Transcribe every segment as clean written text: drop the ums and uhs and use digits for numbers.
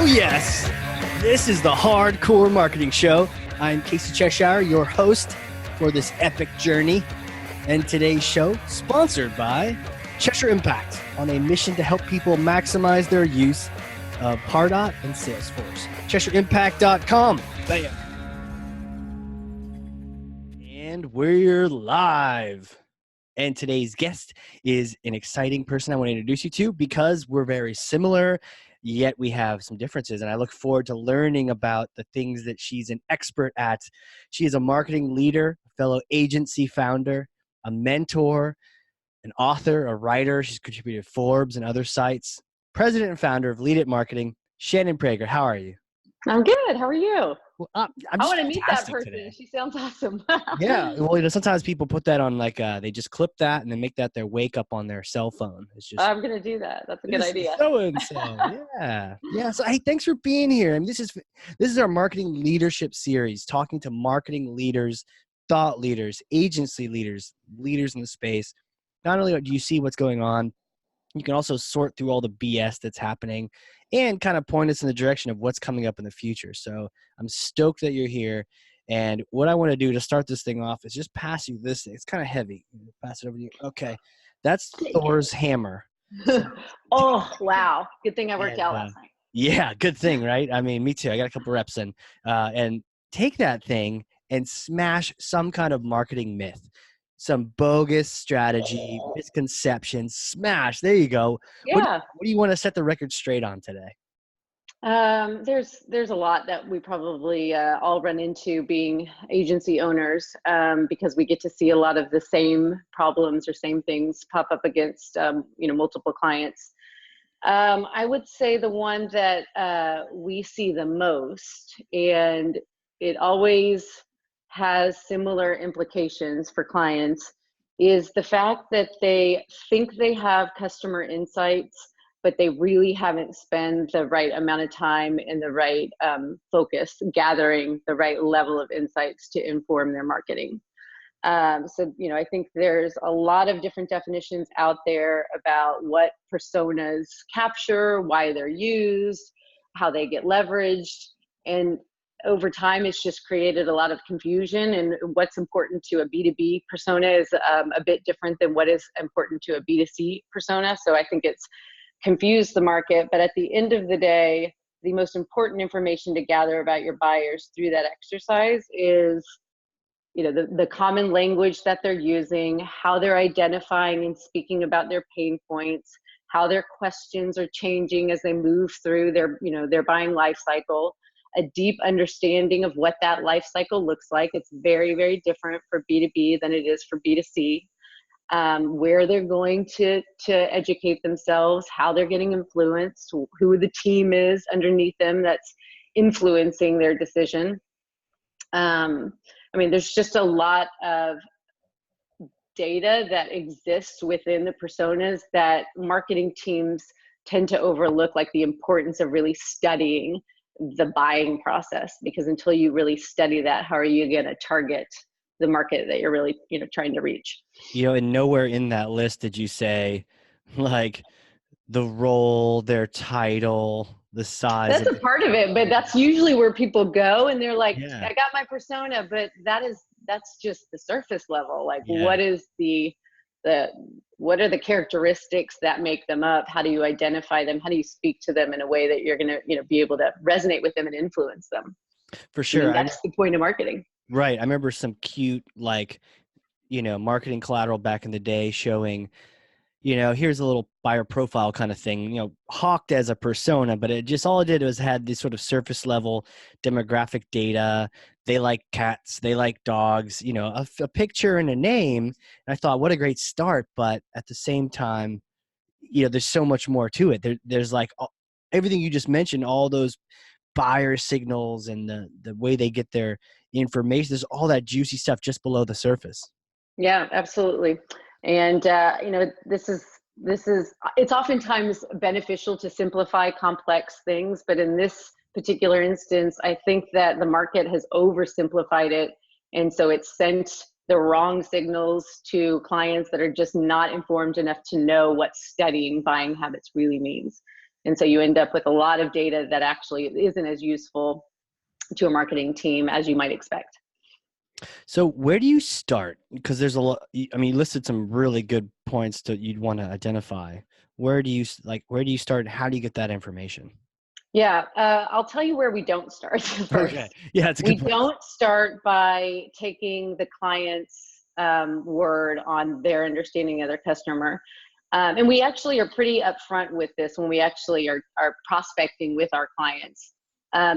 Oh, yes. This is the Hardcore Marketing Show. I'm Casey Cheshire, your host for this epic journey. And today's show, sponsored by Cheshire Impact, on a mission to help people maximize their use of Pardot and Salesforce. CheshireImpact.com. Bam. And we're live. And today's guest is an exciting person I want to introduce you to because we're very similar, yet we have some differences. And I look forward to learning about the things that she's an expert at. She is a marketing leader, a fellow agency founder, a mentor, an author, a writer. She's contributed to Forbes and other sites. President and founder of Leadit Marketing, Shannon Prager. How are you? I'm good. How are you? Well, I want to meet that person. Today. She sounds awesome. Yeah. Well, sometimes people put that on they just clip that and then make that their wake up on their cell phone. It's just I'm going to do that. That's a good idea. So-and-so. Yeah. Yeah. So, hey, thanks for being here. I mean, this is our marketing leadership series, talking to marketing leaders, thought leaders, agency leaders, leaders in the space. Not only do you see what's going on, you can also sort through all the BS that's happening and kind of point us in the direction of what's coming up in the future. So I'm stoked that you're here. And what I want to do to start this thing off is just pass you this thing. It's kind of heavy. Pass it over to you. Okay. That's Thor's hammer. Oh, wow. Good thing I worked out last night. Yeah, good thing, right? I mean, me too. I got a couple reps in. And take that thing and smash some kind of marketing myth. Some bogus strategy, misconceptions, smash. There you go. Yeah. What do you want to set the record straight on today? There's a lot that we probably all run into being agency owners because we get to see a lot of the same problems or same things pop up against multiple clients. I would say the one that we see the most, and it always has similar implications for clients, is the fact that they think they have customer insights, but they really haven't spent the right amount of time and the right focus gathering the right level of insights to inform their marketing. I think there's a lot of different definitions out there about what personas capture, why they're used, how they get leveraged, and over time, it's just created a lot of confusion, and what's important to a B2B persona is a bit different than what is important to a B2C persona. So I think it's confused the market, but at the end of the day, the most important information to gather about your buyers through that exercise is, the common language that they're using, how they're identifying and speaking about their pain points, how their questions are changing as they move through their buying life cycle. A deep understanding of what that life cycle looks like. It's very, very different for B2B than it is for B2C. Where they're going to educate themselves, how they're getting influenced, who the team is underneath them that's influencing their decision. There's just a lot of data that exists within the personas that marketing teams tend to overlook, like the importance of really studying the buying process, because until you really study that, how are you going to target the market that you're really, trying to reach? And nowhere in that list did you say like the role, their title, the size. That's a part of it, but that's usually where people go and they're like, yeah. I got my persona, but that's just the surface level. Like, yeah. what are the characteristics that make them up? How do you identify them? How do you speak to them in a way that you're going to, be able to resonate with them and influence them? For sure. That's the point of marketing. Right. I remember some cute, marketing collateral back in the day showing, here's a little buyer profile kind of thing, hawked as a persona, but all it did was had this sort of surface level demographic data. They like cats, they like dogs, a picture and a name. And I thought, what a great start. But at the same time, there's so much more to it. There's like everything you just mentioned, all those buyer signals and the way they get their information. There's all that juicy stuff just below the surface. Yeah, absolutely. And, it's oftentimes beneficial to simplify complex things, but in this particular instance, I think that the market has oversimplified it. And so it's sent the wrong signals to clients that are just not informed enough to know what studying buying habits really means. And so you end up with a lot of data that actually isn't as useful to a marketing team as you might expect. So where do you start? Because there's a lot, I mean, you listed some really good points that you'd want to identify. Where do you where do you start and how do you get that information? Yeah, I'll tell you where we don't start Okay. first. Yeah, that's a good We place. don't start by taking the client's word on their understanding of their customer. And we actually are pretty upfront with this when we actually are prospecting with our clients.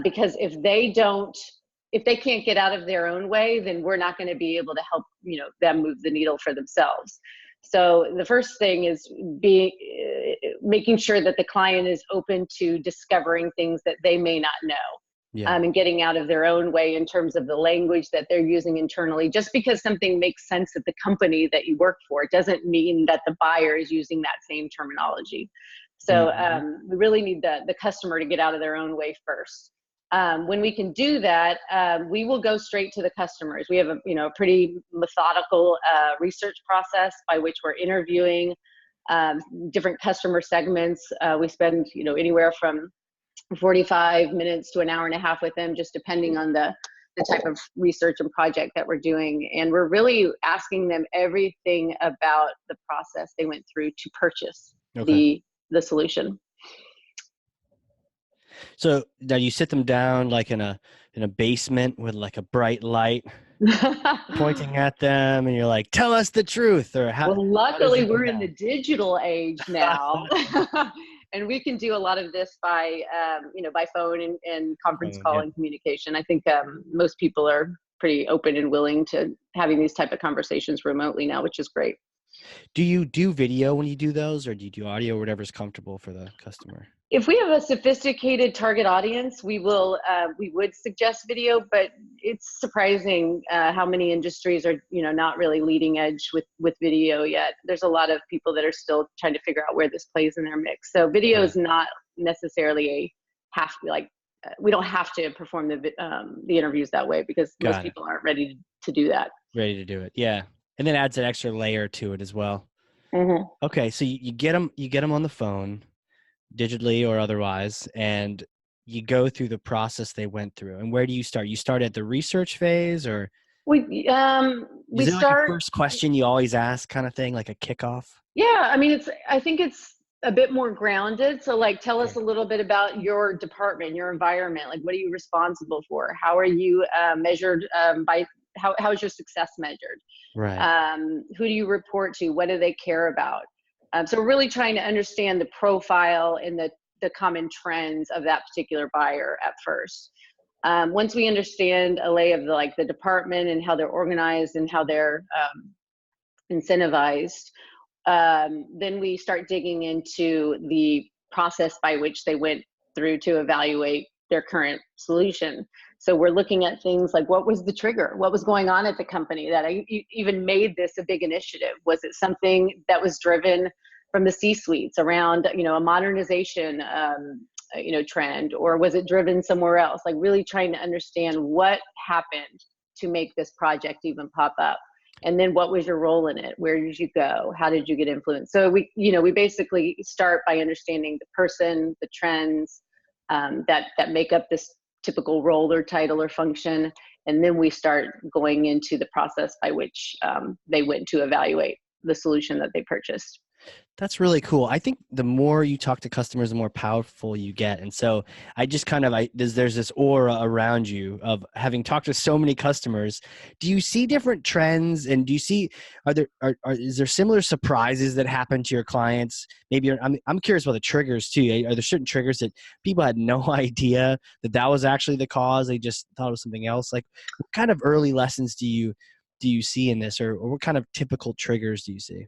Because if they can't get out of their own way, then we're not going to be able to help, them move the needle for themselves. So the first thing is making sure that the client is open to discovering things that they may not know. Yeah. And getting out of their own way in terms of the language that they're using internally. Just because something makes sense at the company that you work for doesn't mean that the buyer is using that same terminology. So we really need the customer to get out of their own way first. When we can do that, we will go straight to the customers. We have a pretty methodical research process by which we're interviewing different customer segments. We spend anywhere from 45 minutes to an hour and a half with them, just depending on the type of research and project that we're doing. And we're really asking them everything about the process they went through to purchase Okay. the solution. So now you sit them down like in a basement with like a bright light pointing at them and you're like, tell us the truth, or Well, how does luckily it go we're in the down? digital age now. And we can do a lot of this by phone and conference call Yeah. and communication. I think most people are pretty open and willing to having these type of conversations remotely now, which is great. Do you do video when you do those, or do you do audio, whatever's comfortable for the customer? If we have a sophisticated target audience, we would suggest video, but it's surprising how many industries are not really leading edge with video yet. There's a lot of people that are still trying to figure out where this plays in their mix. So video Yeah. is not necessarily we don't have to perform the interviews that way because most Got it. people aren't ready to do that. Ready to do it. Yeah. And then adds an extra layer to it as well. Mm-hmm. Okay. So you get them on the phone, digitally or otherwise, and you go through the process they went through. And where do you start? You start at the research phase, or We is there like a start. first question you always ask kind of thing, like a kickoff? Yeah, I mean, I think it's a bit more grounded. So like, tell Yeah. us a little bit about your department, your environment. Like, what are you responsible for? How are you measured by, how is your success measured? Right. Who do you report to? What do they care about? So we're really trying to understand the profile and the common trends of that particular buyer at first. Once we understand a lay of the department and how they're organized and how they're incentivized, then we start digging into the process by which they went through to evaluate their current solution. So we're looking at things like, what was the trigger? What was going on at the company that even made this a big initiative? Was it something that was driven from the C-suites around, a modernization, trend, or was it driven somewhere else? Like really trying to understand what happened to make this project even pop up. And then what was your role in it? Where did you go? How did you get influenced? So we basically start by understanding the person, the trends that make up this typical role or title or function. And then we start going into the process by which they went to evaluate the solution that they purchased. That's really cool. I think the more you talk to customers, the more powerful you get. And so I just there's this aura around you of having talked to so many customers. Do you see different trends, and do you see, is there similar surprises that happen to your clients? Maybe I'm curious about the triggers too. Are there certain triggers that people had no idea that was actually the cause? They just thought it was something else. Like what kind of early lessons do you see in this, or what kind of typical triggers do you see?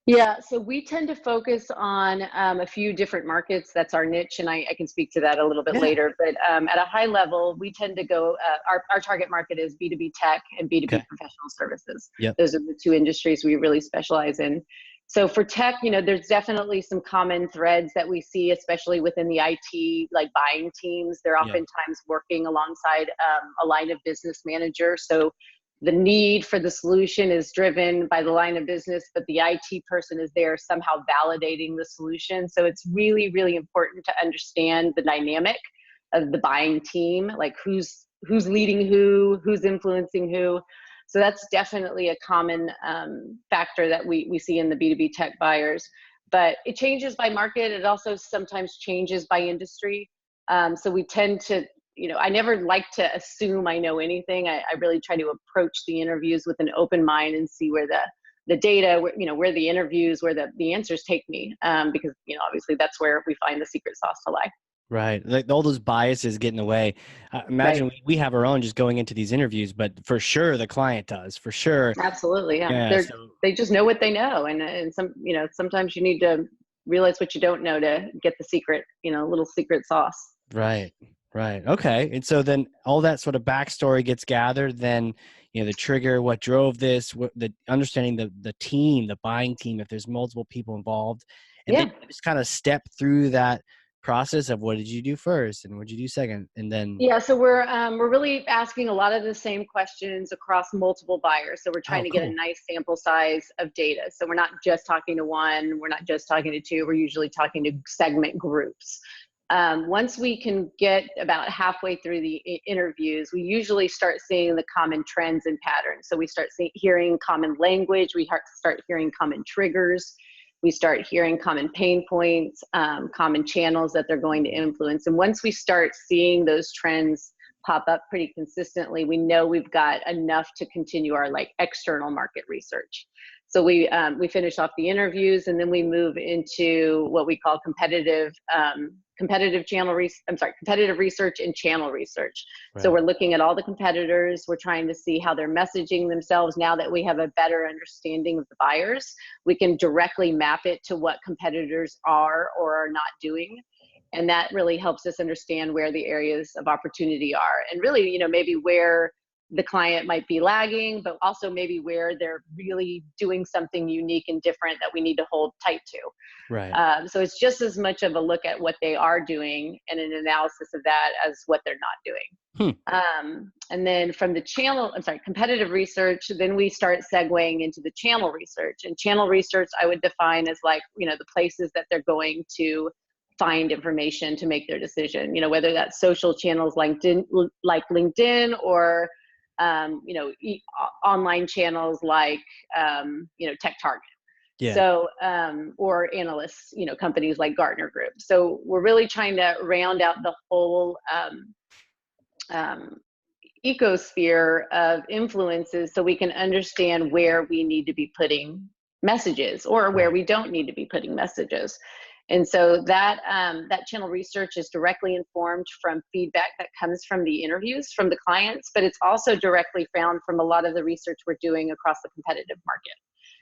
Yeah, so we tend to focus on a few different markets. That's our niche, and I can speak to that a little bit Yeah. later. But at a high level, we tend to go, our target market is B2B tech and B2B Okay. professional services. Yep. Those are the two industries we really specialize in. So for tech, there's definitely some common threads that we see, especially within the IT, like buying teams. They're Yeah. oftentimes working alongside a line of business manager. So the need for the solution is driven by the line of business, but the IT person is there somehow validating the solution. So it's really, really important to understand the dynamic of the buying team, like who's leading who's influencing who. So that's definitely a common factor that we see in the B2B tech buyers. But it changes by market. It also sometimes changes by industry. So we tend to, I never like to assume I know anything. I really try to approach the interviews with an open mind and see where the data, where the interviews, where the answers take me. Because, obviously that's where we find the secret sauce to lie. Right. Like all those biases get in the way. Imagine Right. we have our own just going into these interviews, but for sure the client does, for sure. Absolutely. Yeah. Yeah. So They just know what they know. And sometimes you need to realize what you don't know to get the secret, little secret sauce. right. Right. Okay. And so then all that sort of backstory gets gathered, then, the trigger, what drove this, the understanding the team, the buying team, if there's multiple people involved, and then Yeah. just kind of step through that process of what did you do first and what did you do second, and then Yeah, so we're really asking a lot of the same questions across multiple buyers. So we're trying oh, to get a cool. nice sample size of data. So we're not just talking to one, we're not just talking to two, we're usually talking to segment groups. Once we can get about halfway through the interviews, we usually start seeing the common trends and patterns. So we start hearing common language, we start hearing common triggers, we start hearing common pain points, common channels that they're going to influence. And once we start seeing those trends pop up pretty consistently, we know we've got enough to continue our external market research. So we finish off the interviews, and then we move into what we call competitive research and channel research. Right. So we're looking at all the competitors. We're trying to see how they're messaging themselves. Now that we have a better understanding of the buyers, we can directly map it to what competitors are or are not doing. And that really helps us understand where the areas of opportunity are, and really, maybe where the client might be lagging, but also maybe where they're really doing something unique and different that we need to hold tight to. Right. So it's just as much of a look at what they are doing and an analysis of that as what they're not doing. And then from the competitive research, then we start segueing into the channel research. And channel research I would define as the places that they're going to find information to make their decision, whether that's social channels like LinkedIn or online channels like Tech Target. Yeah. So or analysts, companies like Gartner Group. So we're really trying to round out the whole ecosphere of influences so we can understand where we need to be putting messages or where we don't need to be putting messages. And so that channel research is directly informed from feedback that comes from the interviews from the clients, but it's also directly found from a lot of the research we're doing across the competitive market.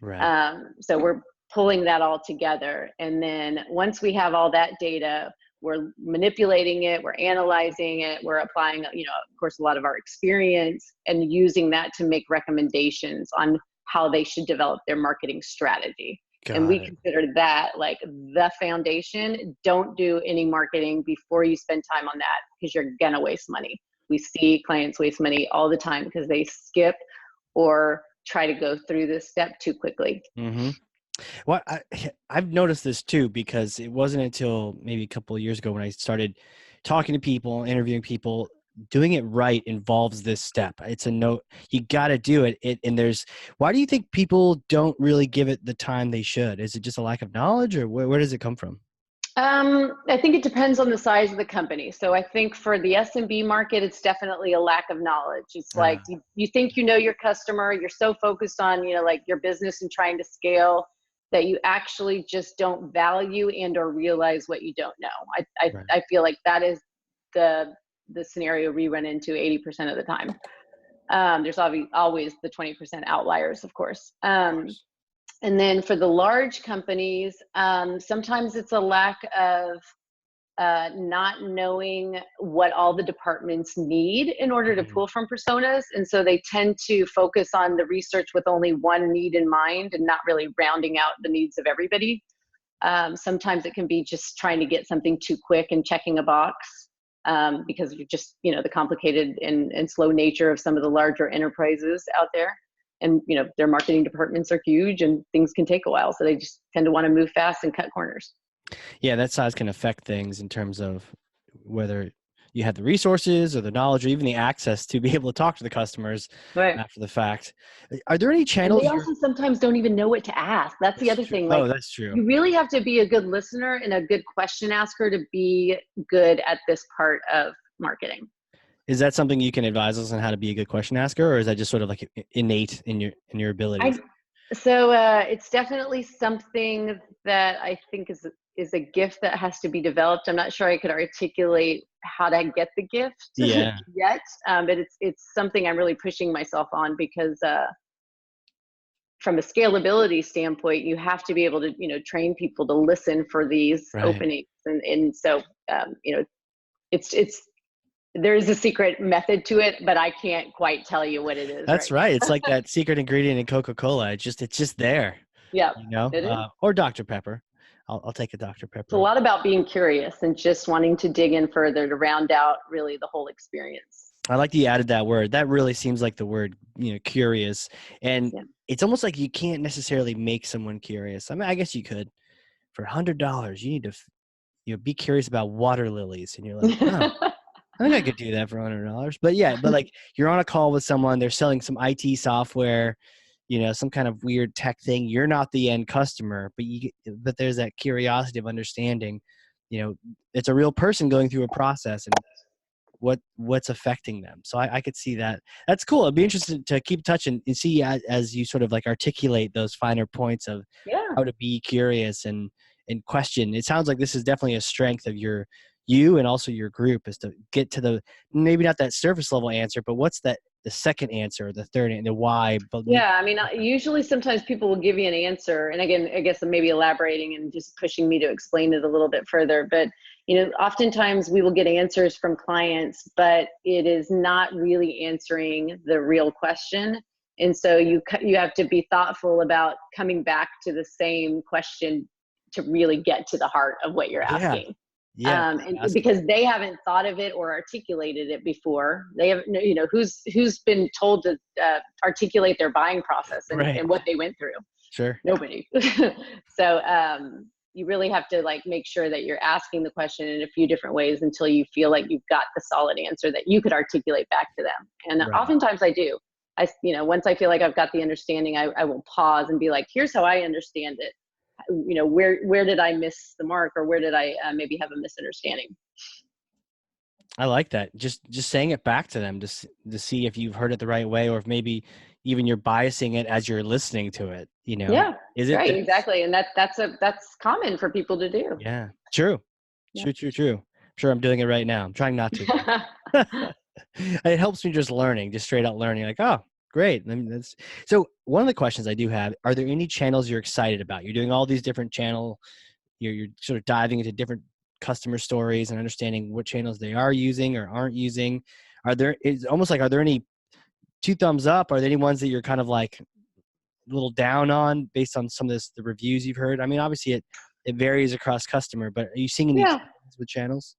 Right. So we're pulling that all together. And then once we have all that data, we're manipulating it, we're analyzing it, we're applying, of course, a lot of our experience and using that to make recommendations on how they should develop their marketing strategy. And we consider that the foundation. Don't do any marketing before you spend time on that, because you're gonna waste money. We see clients waste money all the time because they skip or try to go through this step too quickly. Mm-hmm. Well, I've noticed this too, because it wasn't until maybe a couple of years ago when I started talking to people, interviewing people. Doing it right involves this step. It's a note. You got to do it. Why do you think people don't really give it the time they should? Is it just a lack of knowledge, or where does it come from? I think it depends on the size of the company. So I think for the SMB market, it's definitely a lack of knowledge. It's like you think you know your customer, you're so focused on, your business and trying to scale that you actually just don't value and or realize what you don't know. I feel like that is the scenario we run into 80% of the time. There's always the 20% outliers, of course. And then for the large companies, sometimes it's a lack of not knowing what all the departments need in order to pull from personas. And so they tend to focus on the research with only one need in mind and not really rounding out the needs of everybody. Sometimes it can be just trying to get something too quick and checking a box. because of just, the complicated and slow nature of some of the larger enterprises out there. And, their marketing departments are huge and things can take a while. So they just tend to want to move fast and cut corners. Yeah, that size can affect things in terms of whether you have the resources or the knowledge or even the access to be able to talk to the customers Right. after the fact. Are there any And they channels also sometimes don't even know what to ask. That's the That's other true. thing. Like, Oh, that's true. you really have to be a good listener and a good question asker to be good at this part of marketing. Is that something you can advise us on how to be a good question asker, or is that just sort of like innate in your abilities? So it's definitely something that I think is a gift that has to be developed. I'm not sure I could articulate how to get the gift Yeah. yet, but it's something I'm really pushing myself on because from a scalability standpoint, you have to be able to train people to listen for these Right. openings, and so it's there is a secret method to it, but I can't quite tell you what it is. That's right. It's like that secret ingredient in Coca-Cola. It's just there. Yeah, it is. Or Dr. Pepper. I'll take a Dr. Pepper. It's a lot about being curious and just wanting to dig in further to round out really the whole experience. I like that you added that word. That really seems like the word, curious. And it's almost like you can't necessarily make someone curious. I mean, I guess you could. For $100, you need to be curious about water lilies. And you're like, oh, I think I could do that for $100. But yeah, but like you're on a call with someone, they're selling some IT software, some kind of weird tech thing. You're not the end customer, but there's that curiosity of understanding, it's a real person going through a process and what's affecting them. So I could see that. That's cool. I'd be interested to keep touching and see as you sort of like articulate those finer points of how to be curious and question. It sounds like this is definitely a strength of you and also your group, is to get to the, maybe not that surface level answer, but what's the second answer, the third, and the why. Yeah, I mean, usually sometimes people will give you an answer, and again, I guess I'm maybe elaborating and just pushing me to explain it a little bit further, but oftentimes we will get answers from clients, but it is not really answering the real question. And so you have to be thoughtful about coming back to the same question to really get to the heart of what you're asking. And because they haven't thought of it or articulated it before. They haven't, who's been told to articulate their buying process and what they went through. Sure. Nobody. So you really have to make sure that you're asking the question in a few different ways until you feel like you've got the solid answer that you could articulate back to them. And oftentimes I do. Once I feel like I've got the understanding, I will pause and be like, here's how I understand it. Where did I miss the mark, or where did I maybe have a misunderstanding? I like that. Just saying it back to them to see if you've heard it the right way, or if maybe even you're biasing it as you're listening to it. Yeah, is it right? Exactly, and that's common for people to do. Yeah, true. Yeah. True. I'm sure I'm doing it right now. I'm trying not to. It helps me just straight out learning. Like, oh, great. So one of the questions I do have, are there any channels you're excited about? You're doing all these different channel, you're sort of diving into different customer stories and understanding what channels they are using or aren't using. It's almost like, are there any 2 thumbs up? Are there any ones that you're kind of like a little down on based on some of the reviews you've heard? I mean, obviously it varies across customer, but are you seeing any with channels?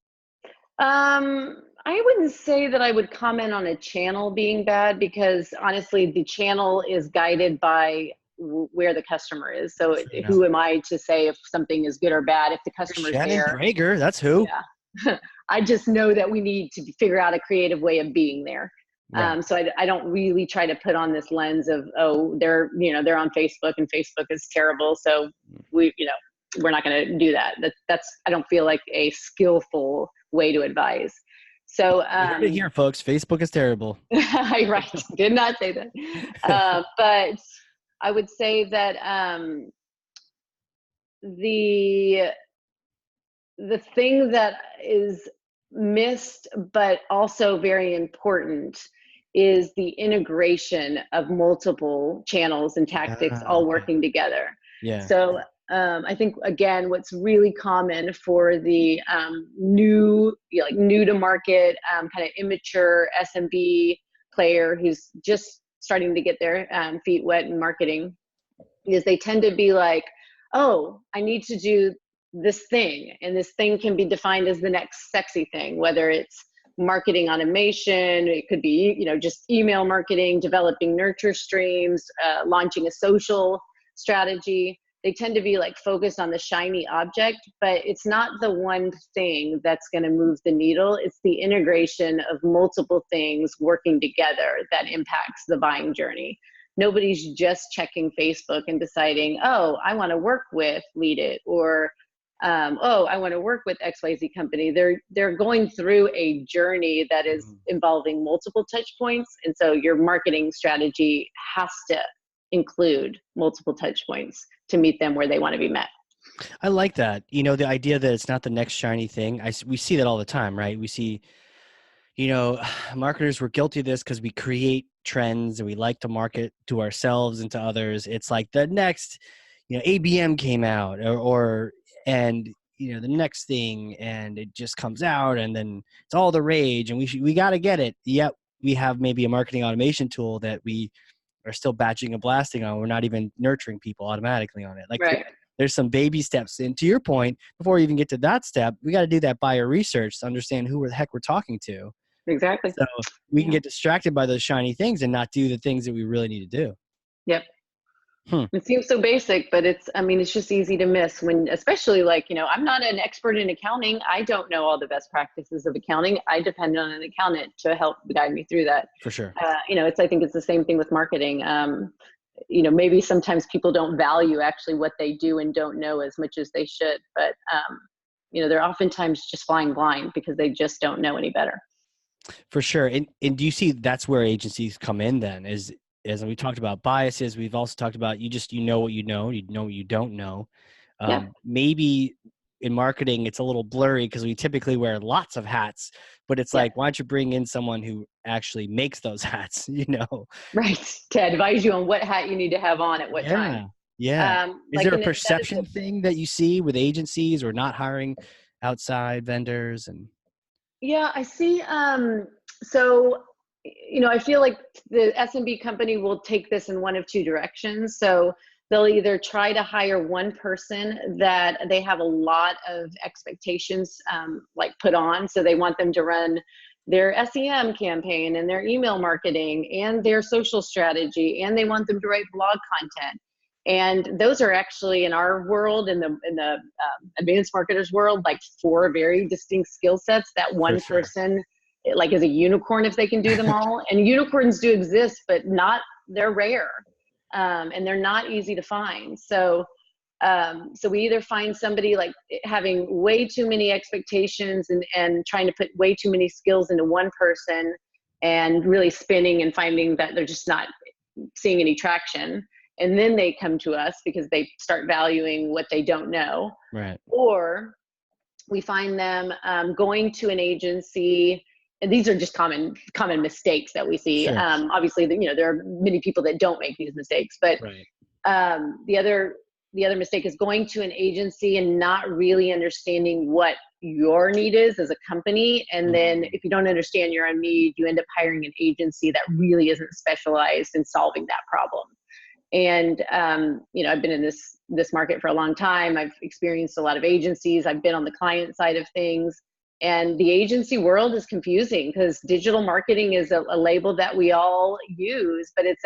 I wouldn't say that I would comment on a channel being bad, because honestly, the channel is guided by where the customer is. So who am I to say if something is good or bad if the customer's Shannon there? Prager, that's who. Yeah. I just know that we need to figure out a creative way of being there. Right. So I don't really try to put on this lens of, they're on Facebook and Facebook is terrible, so we're not going to do that. I don't feel like a skillful way to advise. So here, folks, Facebook is terrible. Right, did not say that. But I would say that the thing that is missed, but also very important, is the integration of multiple channels and tactics all working together. Yeah. So I think, again, what's really common for the new to market, kind of immature SMB player who's just starting to get their feet wet in marketing, is they tend to be like, oh, I need to do this thing, and this thing can be defined as the next sexy thing, whether it's marketing automation, it could be, just email marketing, developing nurture streams, launching a social strategy. They tend to be like focused on the shiny object, but it's not the one thing that's going to move the needle. It's the integration of multiple things working together that impacts the buying journey. Nobody's just checking Facebook and deciding, oh, I want to work with Leadit, or oh, I want to work with XYZ company. They're going through a journey that is involving multiple touch points. And so your marketing strategy has to include multiple touch points to meet them where they want to be met. I like that. The idea that it's not the next shiny thing. We see that all the time, right? We see, marketers, we're guilty of this because we create trends and we like to market to ourselves and to others. It's like the next, ABM came out and the next thing, and it just comes out, and then it's all the rage, and we got to get it. Yet we have maybe a marketing automation tool that we are still batching and blasting on. We're not even nurturing people automatically on it. Like right. There's some baby steps. And to your point, before we even get to that step, we got to do that buyer research to understand who the heck we're talking to. Exactly. So we can get distracted by those shiny things and not do the things that we really need to do. Yep. It seems so basic, but it's just easy to miss when, especially I'm not an expert in accounting. I don't know all the best practices of accounting. I depend on an accountant to help guide me through that. For sure. I think it's the same thing with marketing. Maybe sometimes people don't value actually what they do and don't know as much as they should, but they're oftentimes just flying blind because they just don't know any better. For sure. And do you see that's where agencies come in then? As we talked about biases, we've also talked about you know what you know what you don't know. Maybe in marketing, it's a little blurry because we typically wear lots of hats, but it's like, why don't you bring in someone who actually makes those hats, Right. To advise you on what hat you need to have on at what time. Yeah. Is there a perception thing that you see with agencies or not hiring outside vendors? And yeah, I see. So, I feel like the SMB company will take this in one of two directions. So they'll either try to hire one person that they have a lot of expectations put on. So they want them to run their SEM campaign and their email marketing and their social strategy, and they want them to write blog content. And those are actually, in our world, in the advanced marketers world, like 4 very distinct skill sets that one person is a unicorn if they can do them all. And unicorns do exist, but they're rare. And they're not easy to find. So we either find somebody like having way too many expectations and trying to put way too many skills into one person and really spinning and finding that they're just not seeing any traction. And then they come to us because they start valuing what they don't know. Right. Or we find them going to an agency. And these are just common mistakes that we see. Sure. Obviously, there are many people that don't make these mistakes, but the other mistake is going to an agency and not really understanding what your need is as a company. And then if you don't understand your own need, you end up hiring an agency that really isn't specialized in solving that problem. And, I've been in this market for a long time. I've experienced a lot of agencies. I've been on the client side of things. And the agency world is confusing because digital marketing is a label that we all use, but it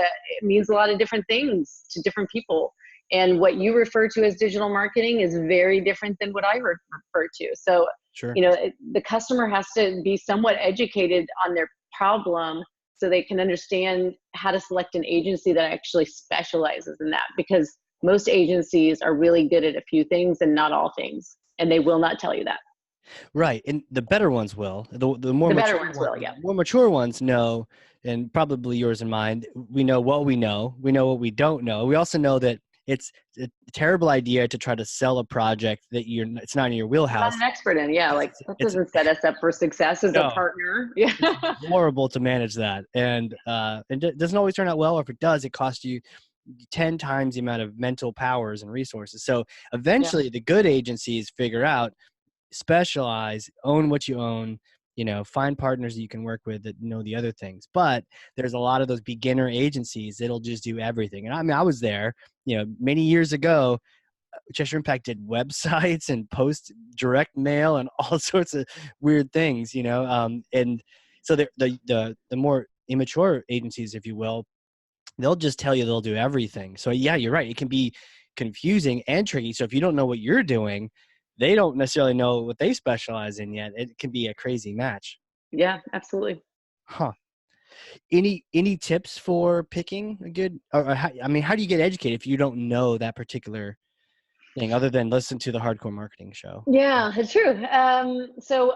means a lot of different things to different people. And what you refer to as digital marketing is very different than what I refer to. So, the customer has to be somewhat educated on their problem so they can understand how to select an agency that actually specializes in that, because most agencies are really good at a few things and not all things, and they will not tell you that. Right. And the better ones will. The more better ones will, yeah. More mature ones know, and probably yours and mine, we know what we know. We know what we don't know. We also know that it's a terrible idea to try to sell a project that it's not in your wheelhouse. Not an expert in, that doesn't set us up for success as a partner. Yeah. It's horrible to manage that. And it doesn't always turn out well. Or if it does, it costs you 10 times the amount of mental powers and resources. So eventually the good agencies figure out, specialize, own what you own, find partners that you can work with that know the other things. But there's a lot of those beginner agencies that'll just do everything. And I was there, many years ago. Cheshire Impact did websites and post direct mail and all sorts of weird things, and so the more immature agencies, if you will, they'll just tell you they'll do everything. So yeah, you're right. It can be confusing and tricky. So if you don't know what you're doing, they don't necessarily know what they specialize in yet. It can be a crazy match. Yeah, absolutely. Huh. Any tips for picking a good, or how do you get educated if you don't know that particular thing other than listen to the Hardcore Marketing Show? Yeah, it's true. So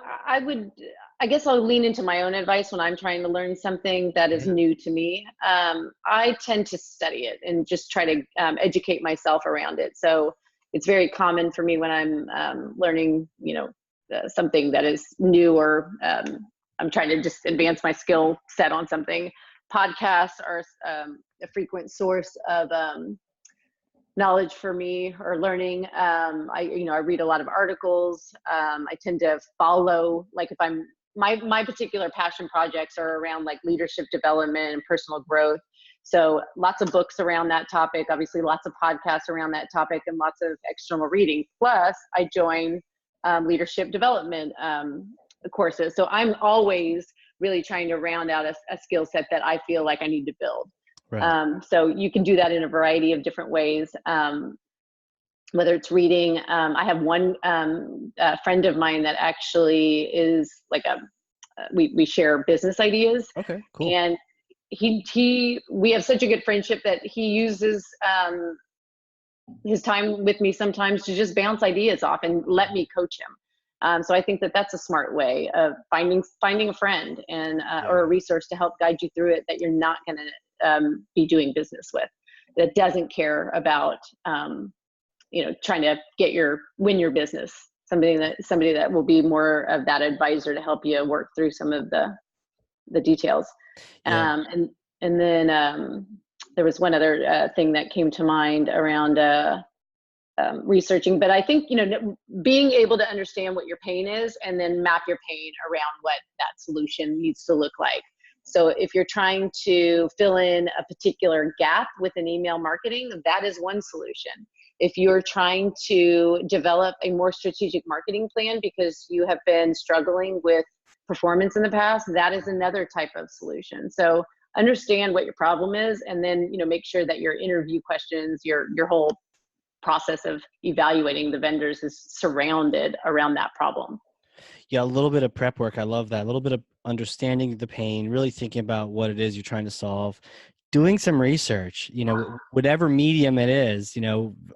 I guess I'll lean into my own advice when I'm trying to learn something that is new to me. I tend to study it and just try to educate myself around it. So it's very common for me when I'm learning, something that is new, or I'm trying to just advance my skill set on something. Podcasts are a frequent source of knowledge for me, or learning. I read a lot of articles. I tend to follow, like, if I'm my particular passion projects are around like leadership development and personal growth. So lots of books around that topic, obviously lots of podcasts around that topic, and lots of external reading. Plus I join leadership development courses. So I'm always really trying to round out a skill set that I feel like I need to build. Right. So you can do that in a variety of different ways, whether it's reading. I have one friend of mine that actually is like we share business ideas. Okay, cool. And we have such a good friendship that he uses his time with me sometimes to just bounce ideas off and let me coach him. So I think that that's a smart way of finding a friend and or a resource to help guide you through it that you're not going to be doing business with, that doesn't care about trying to win your business. Somebody that will be more of that advisor to help you work through some of the details. Yeah. And then there was one other thing that came to mind around researching, but I think being able to understand what your pain is and then map your pain around what that solution needs to look like. So if you're trying to fill in a particular gap within email marketing, that is one solution. If you're trying to develop a more strategic marketing plan because you have been struggling with performance in the past, that is another type of solution. So understand what your problem is, and then make sure that your interview questions, your whole process of evaluating the vendors is surrounded around that problem. Yeah, a little bit of prep work. I love that. A little bit of understanding the pain, really thinking about what it is you're trying to solve, doing some research, whatever medium it is,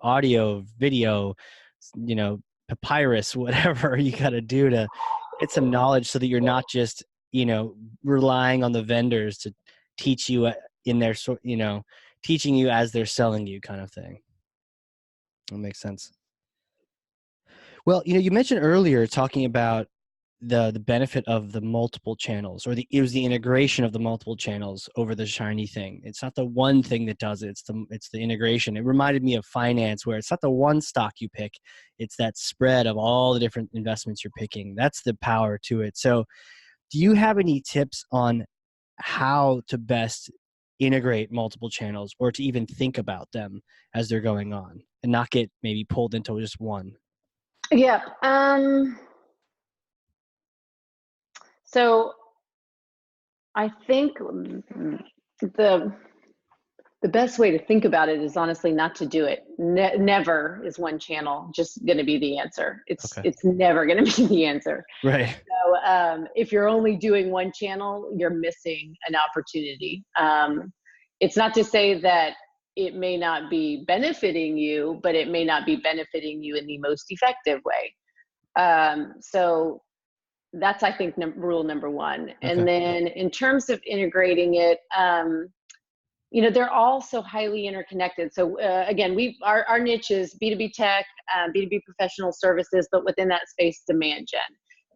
audio, video, papyrus, whatever you got to do to get some knowledge so that you're not just, relying on the vendors to teach you in their teaching you as they're selling you kind of thing. That makes sense. Well, you mentioned earlier talking about the benefit of the multiple channels, or it was the integration of the multiple channels over the shiny thing. It's not the one thing that does it. It's the integration. It reminded me of finance, where it's not the one stock you pick. It's that spread of all the different investments you're picking. That's the power to it. So do you have any tips on how to best integrate multiple channels, or to even think about them as they're going on and not get maybe pulled into just one? Yeah. So I think the best way to think about it is honestly not to do it. Never is one channel just going to be the answer. It's never going to be the answer. Right. So if you're only doing one channel, you're missing an opportunity. It's not to say that it may not be benefiting you, but it may not be benefiting you in the most effective way. So that's, I think, rule number one. Okay. And then in terms of integrating it, they're all so highly interconnected. So again, our niche is B2B tech, B2B professional services, but within that space, demand gen.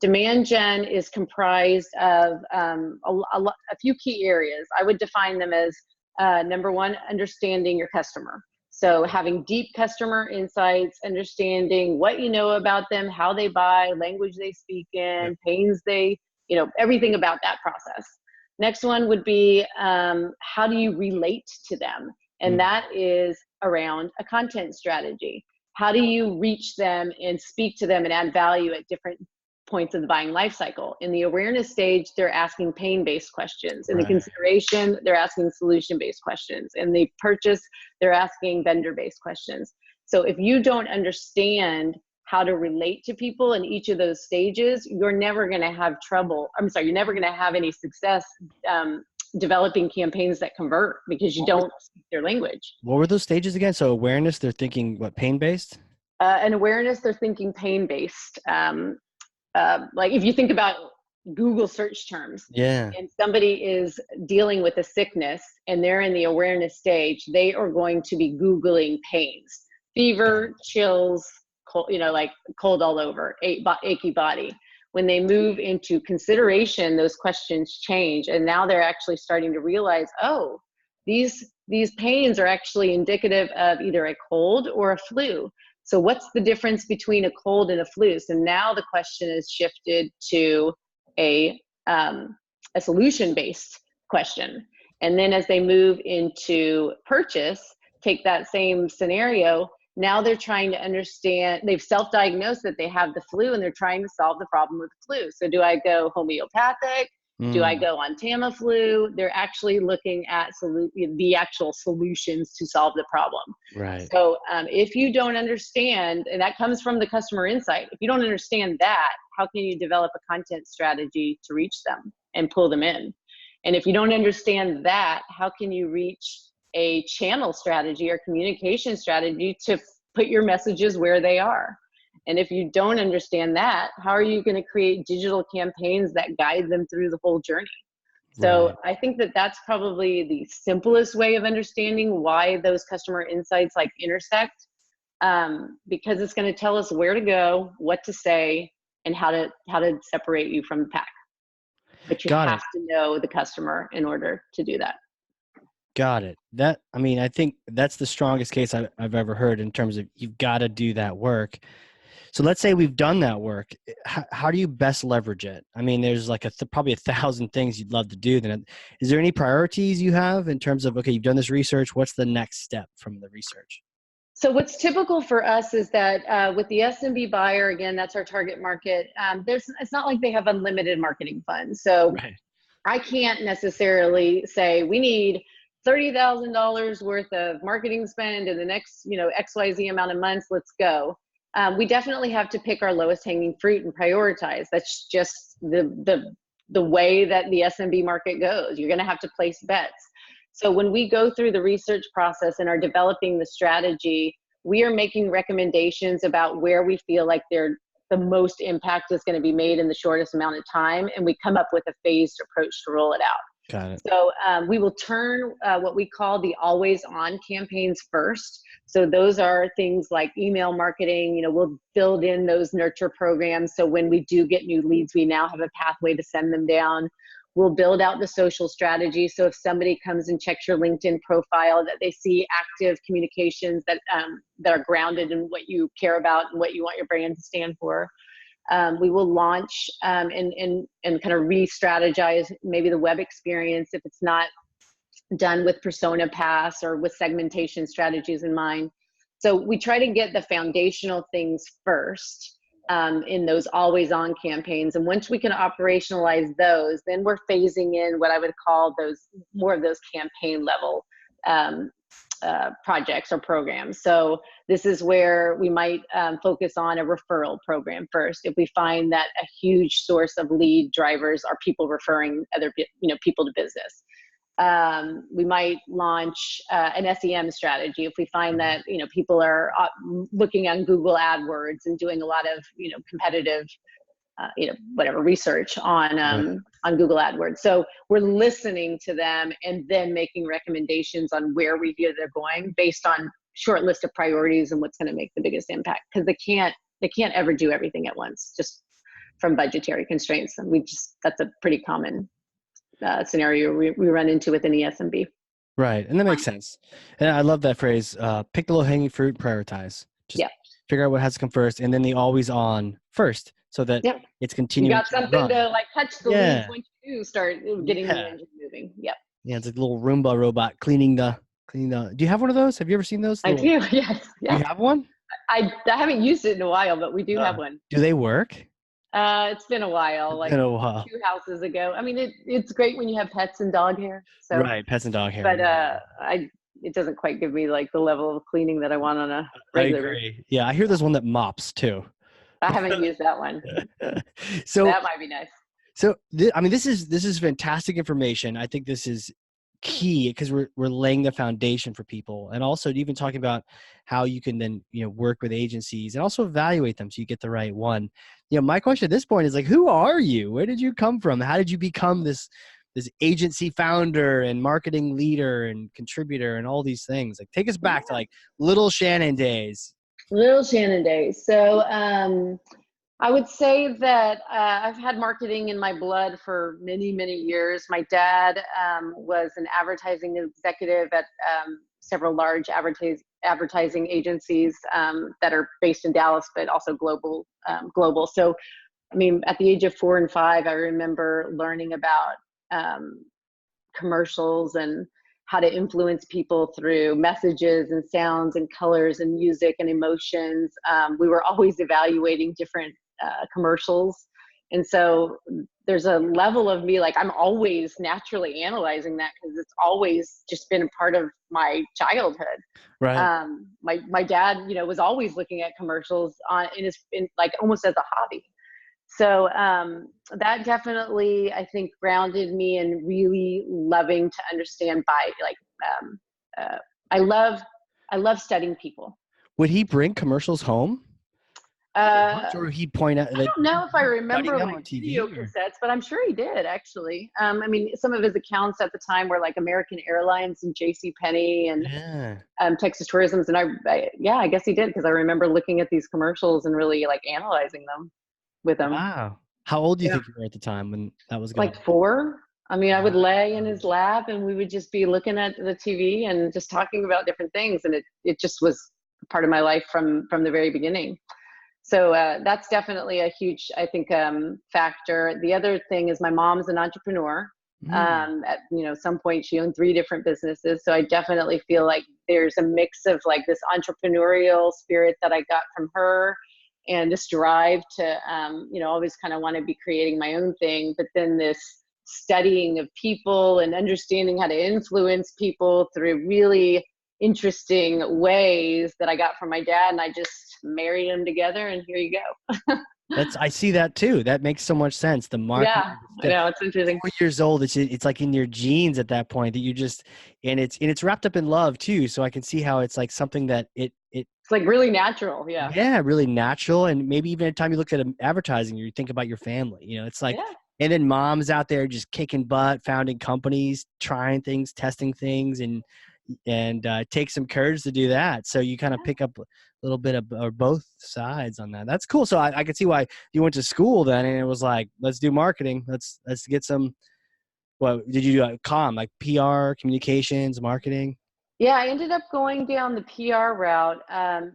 Demand gen is comprised of a few key areas. I would define them as number one, understanding your customer. So having deep customer insights, understanding what you know about them, how they buy, language they speak in, pains everything about that process. Next one would be how do you relate to them? And that is around a content strategy. how do you reach them and speak to them and add value at different points of the buying life cycle? In the awareness stage, they're asking pain-based questions. In the consideration, they're asking solution-based questions. In the purchase, they're asking vendor-based questions. So if you don't understand how to relate to people in each of those stages, you're never going to have you're never going to have any success developing campaigns that convert, because you don't speak their language. What were those stages again? So awareness, they're thinking what, pain-based? And awareness, they're thinking pain-based. Like if you think about Google search terms, and somebody is dealing with a sickness and they're in the awareness stage, they are going to be Googling pains, fever, chills, cold, like cold all over, achy body. When they move into consideration, those questions change. And now they're actually starting to realize, oh, these pains are actually indicative of either a cold or a flu. So what's the difference between a cold and a flu? So now the question is shifted to a solution-based question. And then as they move into purchase, take that same scenario, now they're trying to understand, they've self-diagnosed that they have the flu and they're trying to solve the problem with the flu. So do I go homeopathic? Do I go on Tamiflu? They're actually looking at the actual solutions to solve the problem. Right. So if you don't understand, and that comes from the customer insight, if you don't understand that, how can you develop a content strategy to reach them and pull them in? And if you don't understand that, how can you reach a channel strategy or communication strategy to put your messages where they are? And if you don't understand that, how are you going to create digital campaigns that guide them through the whole journey? So I think that that's probably the simplest way of understanding why those customer insights like intersect, because it's going to tell us where to go, what to say, and how to separate you from the pack. But you have to know the customer in order to do that. Got it. I think that's the strongest case I've ever heard in terms of you've got to do that work. So let's say we've done that work. How do you best leverage it? I mean, there's like probably 1,000 things you'd love to do. Then, is there any priorities you have in terms of, okay, you've done this research. What's the next step from the research? So what's typical for us is that with the SMB buyer, again, that's our target market. It's not like they have unlimited marketing funds. So I can't necessarily say we need $30,000 worth of marketing spend in the next, XYZ amount of months. Let's go. We definitely have to pick our lowest hanging fruit and prioritize. That's just the way that the SMB market goes. You're going to have to place bets. So when we go through the research process and are developing the strategy, we are making recommendations about where we feel like the most impact is going to be made in the shortest amount of time. And we come up with a phased approach to roll it out. Got it. So we will turn what we call the always on campaigns first. So those are things like email marketing. We'll build in those nurture programs. So when we do get new leads, we now have a pathway to send them down. We'll build out the social strategy. So if somebody comes and checks your LinkedIn profile, that they see active communications that are grounded in what you care about and what you want your brand to stand for. We will launch and kind of re-strategize maybe the web experience if it's not done with persona pass or with segmentation strategies in mind. So we try to get the foundational things first in those always on campaigns. And once we can operationalize those, then we're phasing in what I would call more of those campaign level projects or programs. So this is where we might focus on a referral program first. If we find that a huge source of lead drivers are people referring other people to business, we might launch an SEM strategy. If we find that people are looking on Google AdWords and doing a lot of competitive research on Google AdWords. So we're listening to them and then making recommendations on where we feel they're going based on short list of priorities and what's going to make the biggest impact, because they can't ever do everything at once just from budgetary constraints. And that's a pretty common scenario we run into within the SMB. Right. And that makes sense. And I love that phrase, pick the low hanging fruit, prioritize. Just figure out what has to come first, and then the always on first, so that it's continuing. You got something to like touch the leads when you do start getting the engine moving. Yep. Yeah, it's like a little Roomba robot cleaning the. Do you have one of those? Have you ever seen those? I do. Yes. You have one? I haven't used it in a while, but we do have one. Do they work? It's been a while, It's like been a while. 2 houses ago. I mean, it's great when you have pets and dog hair. So, Right, pets and dog hair. but Yeah. it doesn't quite give me like the level of cleaning that I want on a I regular basis. agree. Yeah, I hear there's one that mops too. I haven't used that one. So That might be nice. I mean, this is fantastic information. I think this is key because we're laying the foundation for people, and also even talking about how you can then work with agencies and also evaluate them so you get the right one. My question at this point is like, who are you? Where did you come from? How did you become this agency founder and marketing leader and contributor and all these things? Like, take us back to like little Shannon days. Little Shannon days. So, I would say that I've had marketing in my blood for many, many years. My dad was an advertising executive at several large advertising agencies that are based in Dallas, but also global. So, I mean, at the age of 4 and 5, I remember learning about commercials and how to influence people through messages and sounds and colors and music and emotions. We were always evaluating different commercials. And so there's a level of me, like I'm always naturally analyzing that because it's always just been a part of my childhood. Right. My dad, was always looking at commercials in like almost as a hobby. So that definitely, I think, grounded me in really loving to understand I love studying people. Would he bring commercials home? Uh, Or he'd point out I like don't know if I study remember them like on TV video or cassettes, but I'm sure he did actually. I mean, some of his accounts at the time were like American Airlines and J.C. Penney and yeah. Texas Tourism's, and I guess he did because I remember looking at these commercials and really like analyzing them with him. Wow. How old do you Yeah, think you were at the time when that was going like on? 4. I mean, I would lay in Wow. his lap and we would just be looking at the TV and just talking about different things, and it just was part of my life from the very beginning. So that's definitely a huge, I think, factor. The other thing is my mom's an entrepreneur. Mm. At some point, she owned 3 different businesses. So I definitely feel like there's a mix of like this entrepreneurial spirit that I got from her, and this drive to always kind of want to be creating my own thing. But then this studying of people and understanding how to influence people through really interesting ways that I got from my dad, and I just married them together, and here you go. I see that too. That makes so much sense. The Yeah, marketing, I know, it's interesting. 4 years old. It's like in your genes at that point that you just, and it's wrapped up in love too. So I can see how it's like something that It's like really natural. Yeah. yeah, really natural. And maybe even at the time you look at advertising, you think about your family, it's like, Yeah. and then mom's out there just kicking butt, founding companies, trying things, testing things, and it takes some courage to do that. So you kind of pick up a little bit of or both sides on that. That's cool. So I could see why you went to school then, and it was like, let's do marketing. Let's get some. What did you do? Like PR, communications, marketing. Yeah, I ended up going down the PR route,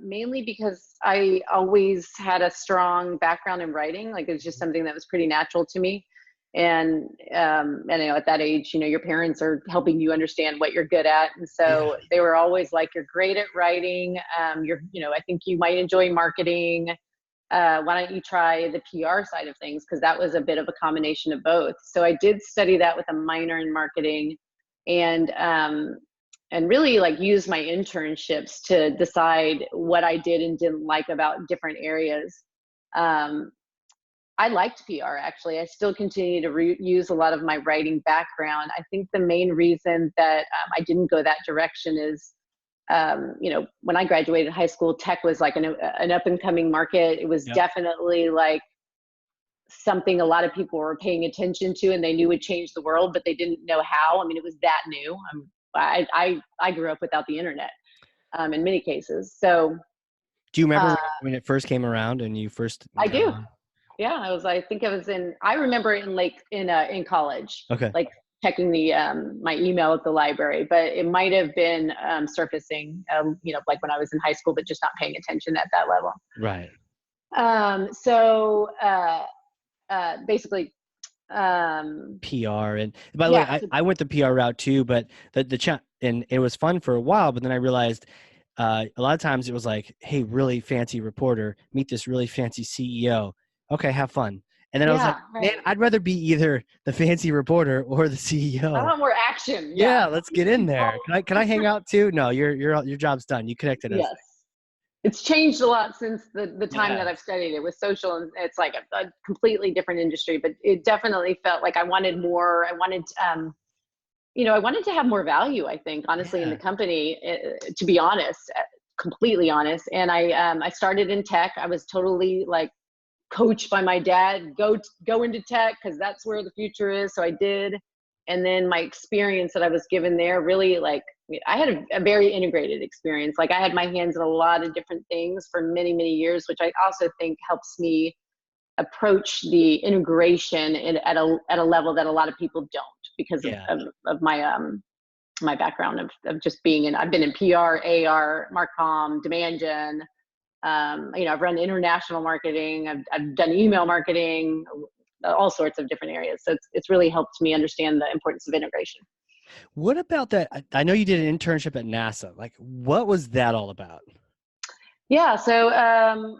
mainly because I always had a strong background in writing. Like it's just something that was pretty natural to me. And at that age, your parents are helping you understand what you're good at, and Yeah. so they were always like, "You're great at writing. I think you might enjoy marketing. Why don't you try the PR side of things?" Because that was a bit of a combination of both. So I did study that with a minor in marketing, and really like use my internships to decide what I did and didn't like about different areas. Um, I liked PR actually. I still continue to use a lot of my writing background. I think the main reason that I didn't go that direction is, when I graduated high school, tech was like an up and coming market. It was Yep. definitely like something a lot of people were paying attention to, and they knew would change the world, but they didn't know how. I mean, it was that new. I grew up without the internet in many cases. So Do you remember uh, when it first came around and you first I got do. on? Yeah, I think I remember in college, Okay. like checking my email at the library, but it might have been surfacing, like when I was in high school, but just not paying attention at that level. Right. So basically, PR. And by the way, yeah. I went the PR route too, but the chat, and it was fun for a while, but then I realized a lot of times it was like, hey, really fancy reporter, meet this really fancy CEO. Okay, have fun. And then I was like, Yeah, man, right. I'd rather be either the fancy reporter or the I CEO. want more action. Yeah, Yeah. let's get in there. Can I hang out too? No, your job's done. You connected us. Yes. It's changed a lot since the time that Yeah. I've studied it with social, and it's like a completely different industry, but it definitely felt like I wanted more. I wanted, I wanted to have more value, I think, honestly, in the Yeah. company, to be honest, completely honest. And I started in tech. I was totally like coached by my dad, go into tech because that's where the future is. So I did. And then my experience that I was given there really, like, I had a very integrated experience. Like, I had my hands in a lot of different things for many, many years, which I also think helps me approach the integration at a level that a lot of people don't, because Yeah. of my background of just being in. I've been in PR, AR, Marcom, demand gen. I've run international marketing. I've done email marketing, all sorts of different areas. So it's really helped me understand the importance of integration. What about that? I know you did an internship at NASA. Like, what was that all about? Yeah, so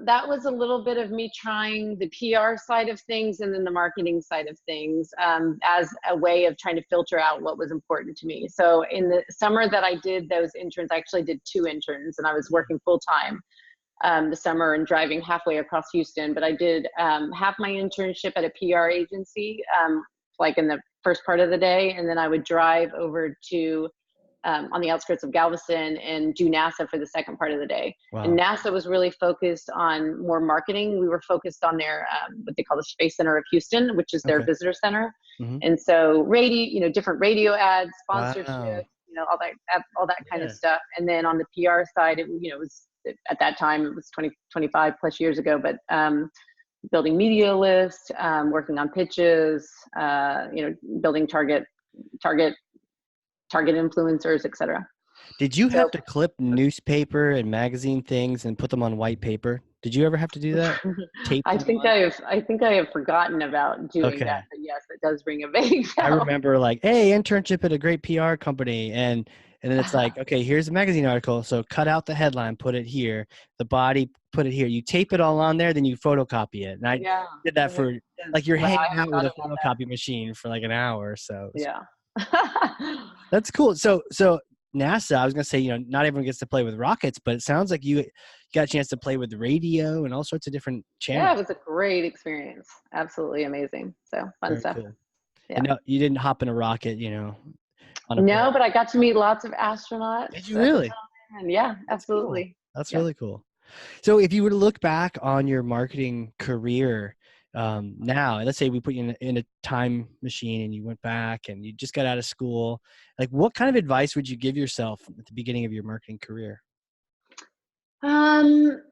that was a little bit of me trying the PR side of things and then the marketing side of things, as a way of trying to filter out what was important to me. So in the summer that I did those interns, I actually did 2 interns, and I was working full time the summer and driving halfway across Houston. But I did half my internship at a PR agency, like in the first part of the day, and then I would drive over to on the outskirts of Galveston and do NASA for the second part of the day. And Wow. NASA was really focused on more marketing. We were focused on their what they call the Space Center of Houston, which is their Okay. visitor center. Hmm. And so radio, different radio ads, sponsorship, Wow. all that kind of Yeah. stuff. And then on the PR side, it was at that time, it was 20, 25 plus years ago, but building media lists, working on pitches, building target target influencers, etc. Did you So have to clip newspaper and magazine things and put them on white paper? Did you ever have to do that? Tape I them think on? I think I have forgotten about doing that, Okay. but yes, it does ring a vague I bell. remember like, hey, internship at a great PR company, and then it's like, okay, here's a magazine article. So cut out the headline, put it here, the body, put it here. You tape it all on there, then you photocopy it. And I Yeah. did that for like you're Wow, I hanging out with forgot a about photocopy machine for like an hour or so. that. Yeah. That's cool. So NASA, I was gonna say, not everyone gets to play with rockets, but it sounds like you got a chance to play with the radio and all sorts of different Yeah, it channels. was a great experience. Absolutely amazing. So fun Very stuff. cool. Yeah. And no, you didn't hop in a rocket, on a plane. No, but I got to meet lots of Did astronauts you at the really? time. And yeah, That's cool. absolutely. That's Yeah. really cool. So if you were to look back on your marketing career now, let's say we put you in a time machine and you went back and you just got out of school, like what kind of advice would you give yourself at the beginning of your marketing career? Um,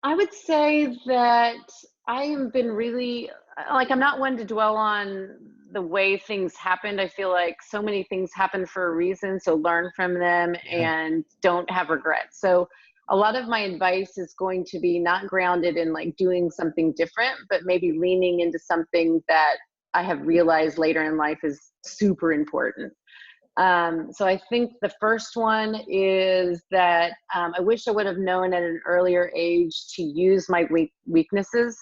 I would say that I have been really, like, I'm not one to dwell on the way things happened. I feel like so many things happen for a reason. So learn from them Yeah. and don't have regrets. So a lot of my advice is going to be not grounded in like doing something different, but maybe leaning into something that I have realized later in life is super important. So I think the first one is that I wish I would have known at an earlier age to use my weaknesses,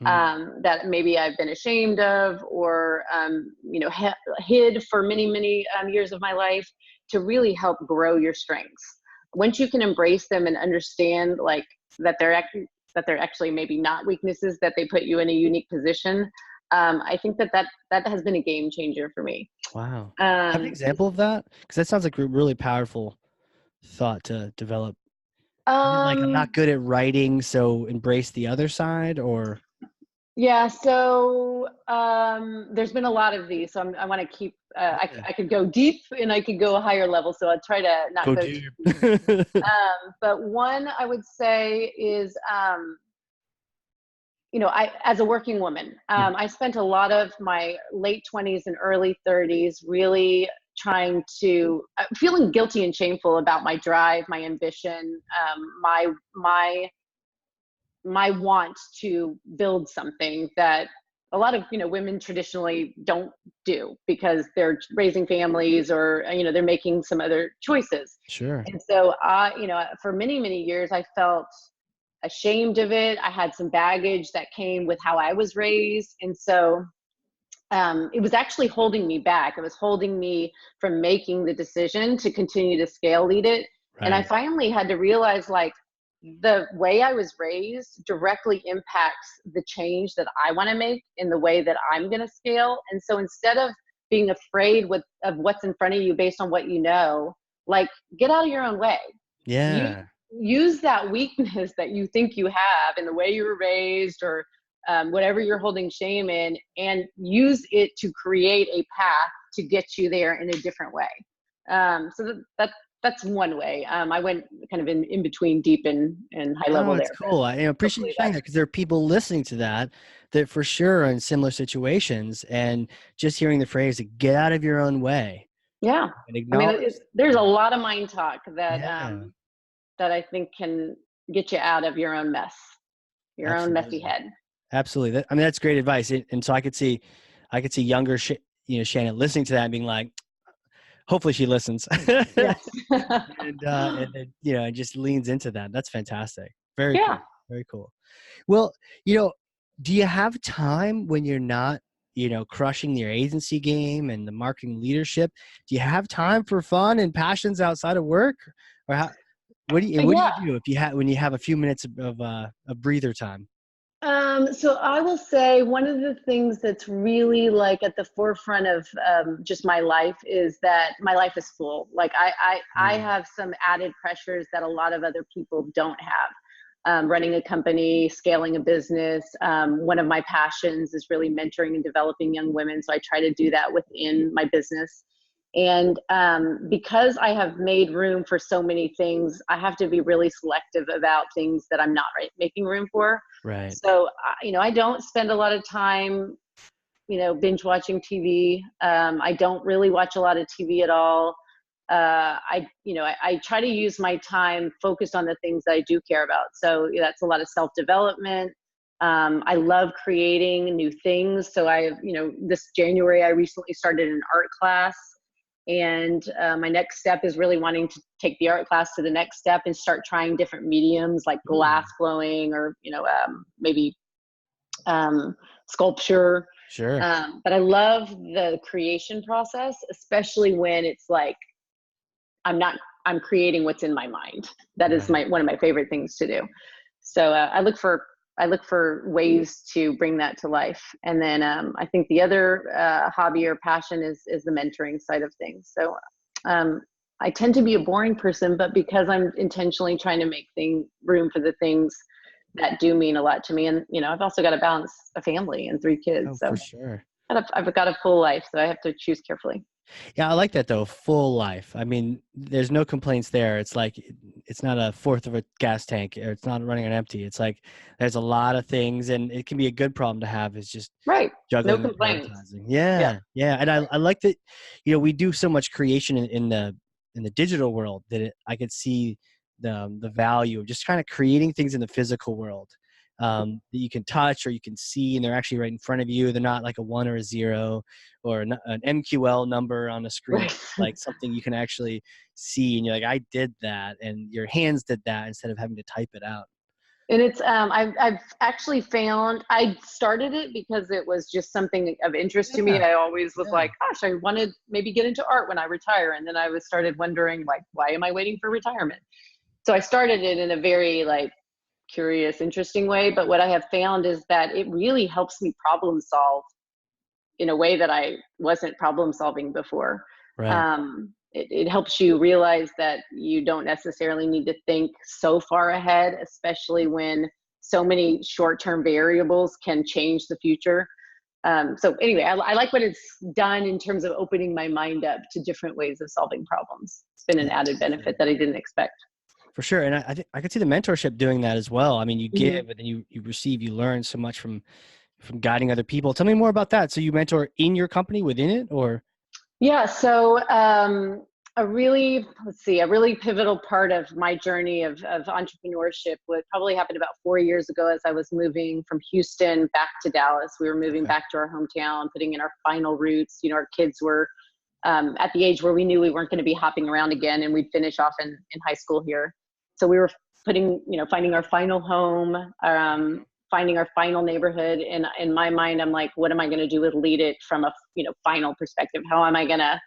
Mm. that maybe I've been ashamed of, or hid for many, many years of my life, to really help grow your strengths. Once you can embrace them and understand like that they're actually maybe not weaknesses, that they put you in a unique position. I think that has been a game changer for me. Wow. Have an Um, example of that? Because that sounds like a really powerful thought to develop. Is it like I'm not Um, good at writing, so embrace the other side, or yeah, so there's been a lot of these. So I want to keep, yeah, I could go deep and I could go a higher level. So I'll try to not go go deep. too deep. But one I would say is, as a working woman, Mhm. I spent a lot of my late 20s and early 30s really trying to, feeling guilty and shameful about my drive, my ambition, my want to build something that a lot of, women traditionally don't do because they're raising families or, they're making some other choices. Sure. And so for many, many years, I felt ashamed of it. I had some baggage that came with how I was raised. And so it was actually holding me back. It was holding me from making the decision to continue to scale Leadit. And I Right. finally had to realize, like, the way I was raised directly impacts the change that I want to make in the way that I'm going to scale. And so instead of being afraid of what's in front of you based on what you know, like, get out of your own way. You Yeah. use that weakness that you think you have in the way you were raised, or whatever you're holding shame in, and use it to create a path to get you there in a different way. So that's one way. I went kind of in between deep and high Oh, level it's there, but cool. I appreciate you hopefully sharing that, because there are people listening to that for sure are in similar situations, and just hearing the phrase "get out of your own way" yeah. and I mean, acknowledge. there's a lot of mind talk that Yeah, that I think can get you out of your own mess, your own messy absolutely, head. absolutely. I mean, that's great advice. And so I could see younger, Shannon listening to that and being like, hopefully she listens, Yes. and then, it just leans into that. That's fantastic. Very Yeah. cool. Very cool. Well, you know, do you have time when you're not, crushing your agency game and the marketing leadership? Do you have time for fun and passions outside of work, or what do Yeah. you do if you have when you have a few minutes of breather time? So I will say one of the things that's really, like, at the forefront of just my life is that my life is full. Like, I Mm, have some added pressures that a lot of other people don't have. Running a company, scaling a business. One of my passions is really mentoring and developing young women. So I try to do that within my business. And because I have made room for so many things, I have to be really selective about things that I'm not making room for. right. So, I don't spend a lot of time, binge watching TV. I don't really watch a lot of TV at all. I try to use my time focused on the things that I do care about. So that's a lot of self-development. I love creating new things. So this January, I recently started an art class. And my next step is really wanting to take the art class to the next step and start trying different mediums like Ooh, glass blowing, or, maybe sculpture. sure. But I love the creation process, especially when it's like I'm creating what's in my mind. That is Right. one of my favorite things to do. So I look for ways to bring that to life. And then I think the other hobby or passion is the mentoring side of things. So I tend to be a boring person, but because I'm intentionally trying to make room for the things that do mean a lot to me. And, I've also got to balance a family and 3 kids. Oh, for So sure. I've got a full life, so I have to choose carefully. Yeah, I like that though. Full life. I mean, there's no complaints there. It's like it's not a fourth of a gas tank, or it's not running on empty. It's like there's a lot of things, and it can be a good problem to have. Is just Right. No juggling and complaints. prioritizing. Yeah. Yeah, yeah, and I like that. We do so much creation in the digital world that I could see the value of just kind of creating things in the physical world, that you can touch or you can see, and they're actually right in front of you. They're not like a 1 or a 0 or an MQL number on a screen. Right. Like something you can actually see, and you're like, I did that, and your hands did that instead of having to type it out. And it's I've actually found I started it because it was just something of interest to me. Yeah, I always was yeah. like, gosh, I wanted maybe get into art when I retire. And then I was started wondering, like, why am I waiting for retirement? So I started it in a very, like, curious, interesting way. But what I have found is that it really helps me problem solve in a way that I wasn't problem solving before. Right. It helps you realize that you don't necessarily need to think so far ahead, especially when so many short-term variables can change the future. So anyway, I like what it's done in terms of opening my mind up to different ways of solving problems. It's been an Yeah, added benefit that I didn't expect. for sure. And I think I could see the mentorship doing that as well. I mean, you Mhm. give and then you receive, you learn so much from guiding other people. Tell me more about that. So you mentor in your company within it, or? Yeah, so a really pivotal part of my journey of entrepreneurship would probably happen about 4 years ago as I was moving from Houston back to Dallas. We were moving Okay. back to our hometown, putting in our final roots. You know, our kids were at the age where we knew we weren't going to be hopping around again, and we'd finish off in high school here. So we were finding our final home, finding our final neighborhood. And in my mind, I'm like, what am I going to do with Leadit from a final perspective? How am I going to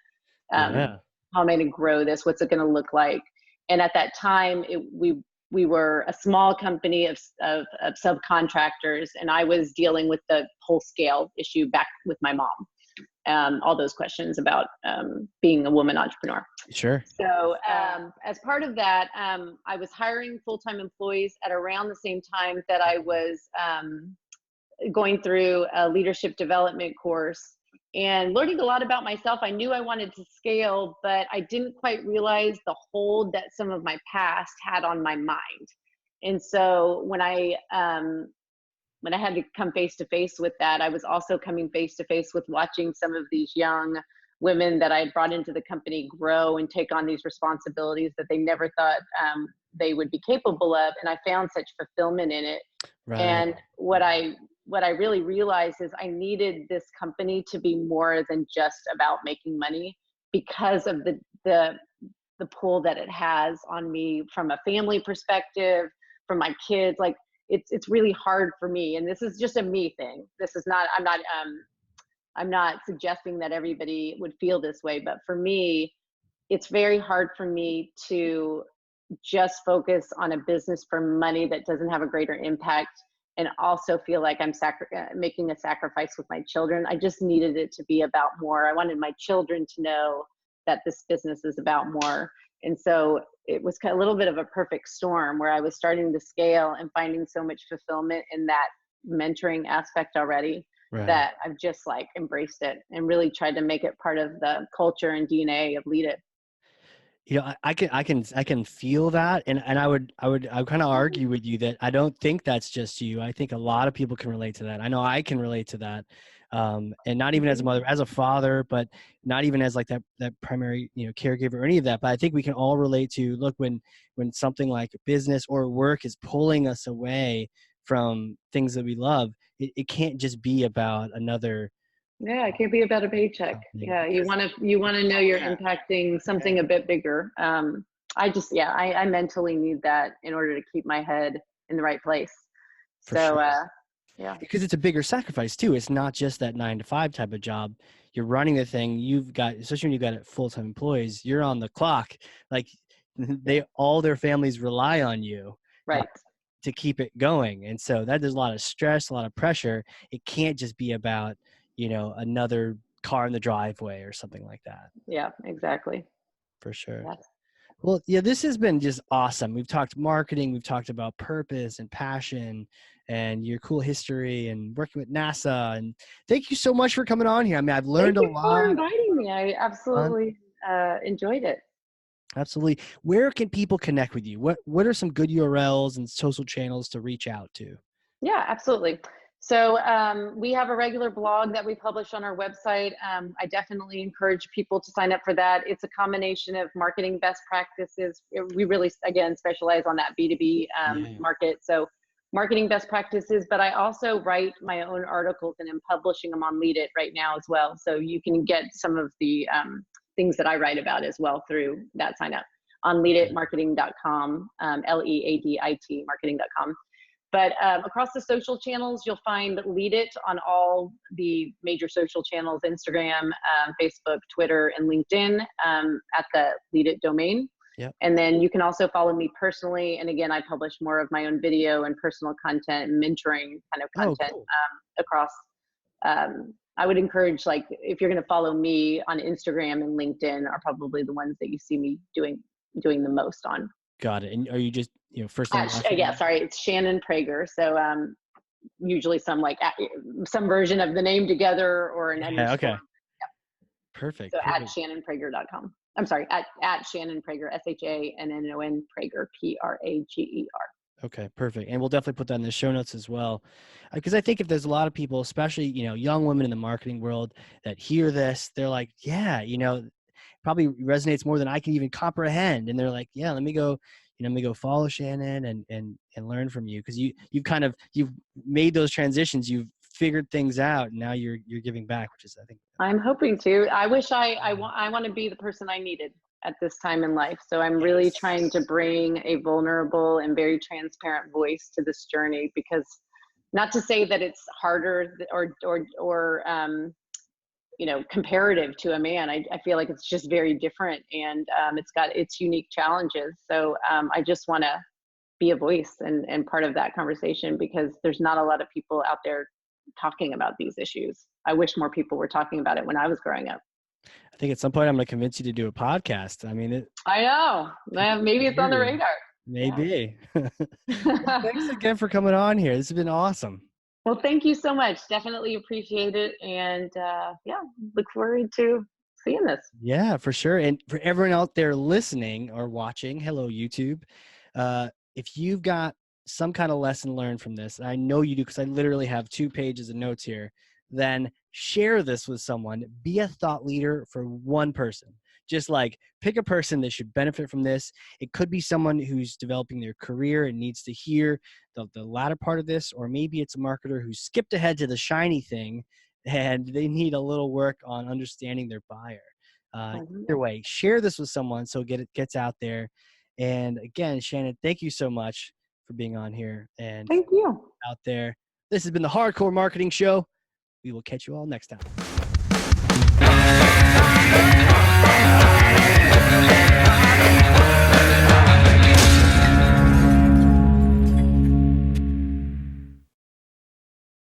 Yeah. how am I going to grow this? What's it going to look like? And at that time, we were a small company of subcontractors, and I was dealing with the whole scale issue back with my mom. All those questions about being a woman entrepreneur. Sure. So as part of that, I was hiring full-time employees at around the same time that I was going through a leadership development course and learning a lot about myself. I knew I wanted to scale, but I didn't quite realize the hold that some of my past had on my mind. And so when I had to come face to face with that, I was also coming face to face with watching some of these young women that I had brought into the company grow and take on these responsibilities that they never thought they would be capable of. And I found such fulfillment in it. Right. And what I really realized is I needed this company to be more than just about making money, because of the pull that it has on me from a family perspective, from my kids. Like, it's really hard for me, and this is just a me thing. This is not, I'm not suggesting that everybody would feel this way, but for me, it's very hard for me to just focus on a business for money that doesn't have a greater impact, and also feel like I'm making a sacrifice with my children. I just needed it to be about more. I wanted my children to know that this business is about more. And so it was kind of a little bit of a perfect storm where I was starting to scale and finding so much fulfillment in that mentoring aspect already, Right. that I've just like embraced it and really tried to make it part of the culture and DNA of Leadit. You know, I can feel that, and I would kind of argue with you that I don't think that's just you. I think a lot of people can relate to that. I know I can relate to that, and not even as a mother, as a father, but not even as like that primary caregiver or any of that. But I think we can all relate to, look, when something like business or work is pulling us away from things that we love, it can't just be about another. Yeah, it can't be about a paycheck. Yeah, you want to know you're impacting something a bit bigger. I mentally need that in order to keep my head in the right place. For So, sure. yeah. Because it's a bigger sacrifice too. It's not just that 9 to 5 type of job. You're running the thing. You've got, especially when you've got full-time employees, you're on the clock. Like all their families rely on you. Right. To keep it going. And so that there's a lot of stress, a lot of pressure. It can't just be about, another car in the driveway or something like that. Yeah, exactly. For sure. Yes. Well, yeah, this has been just awesome. We've talked marketing, we've talked about purpose and passion and your cool history and working with NASA. And thank you so much for coming on here. I mean, I've learned a lot. Thank you for inviting me. I absolutely enjoyed it. Absolutely. Where can people connect with you? What are some good URLs and social channels to reach out to? Yeah, absolutely. So we have a regular blog that we publish on our website. I definitely encourage people to sign up for that. It's a combination of marketing best practices. We really, again, specialize on that B2B market. So marketing best practices, but I also write my own articles and am publishing them on Leadit right now as well. So you can get some of the things that I write about as well through that sign up on leaditmarketing.com, Leadit marketing.com. But across the social channels, you'll find Leadit on all the major social channels, Instagram, Facebook, Twitter, and LinkedIn at the Leadit domain. Yep. And then you can also follow me personally. And again, I publish more of my own video and personal content and mentoring kind of content across. I would encourage, like, if you're going to follow me on Instagram and LinkedIn are probably the ones that you see me doing the most on. Got it. And are you just, first name? Yeah, sorry, it's Shannon Prager. So usually some version of the name together or an underscore. Okay. Yep. Perfect. So at shannonprager.com. I'm sorry, at Shannon Prager, SHANNON Prager, PRAGER. Okay, perfect. And we'll definitely put that in the show notes as well. Because I think if there's a lot of people, especially, young women in the marketing world that hear this, they're like, yeah, probably resonates more than I can even comprehend. And they're like, yeah, let me go follow Shannon and learn from you. Cause you've made those transitions. You've figured things out. And now you're giving back, which is, I think, I'm hoping to. I wish I want to be the person I needed at this time in life. So I'm really trying to bring a vulnerable and very transparent voice to this journey, because not to say that it's harder or comparative to a man. I feel like it's just very different, and it's got its unique challenges. So I just want to be a voice and part of that conversation, because there's not a lot of people out there talking about these issues. I wish more people were talking about it when I was growing up. I think at some point I'm going to convince you to do a podcast. I mean, I know. Maybe it's on the radar. Maybe. Yeah. Well, thanks again for coming on here. This has been awesome. Well, thank you so much. Definitely appreciate it. And look forward to seeing this. Yeah, for sure. And for everyone out there listening or watching, hello, YouTube. If you've got some kind of lesson learned from this, and I know you do because I literally have 2 pages of notes here, then share this with someone. Be a thought leader for one person. Just like pick a person that should benefit from this. It could be someone who's developing their career and needs to hear the latter part of this, or maybe it's a marketer who skipped ahead to the shiny thing and they need a little work on understanding their buyer. Either way, share this with someone so it gets out there. And again, Shannon, thank you so much for being on here. And thank you. Out there. This has been the Hardcore Marketing Show. We will catch you all next time.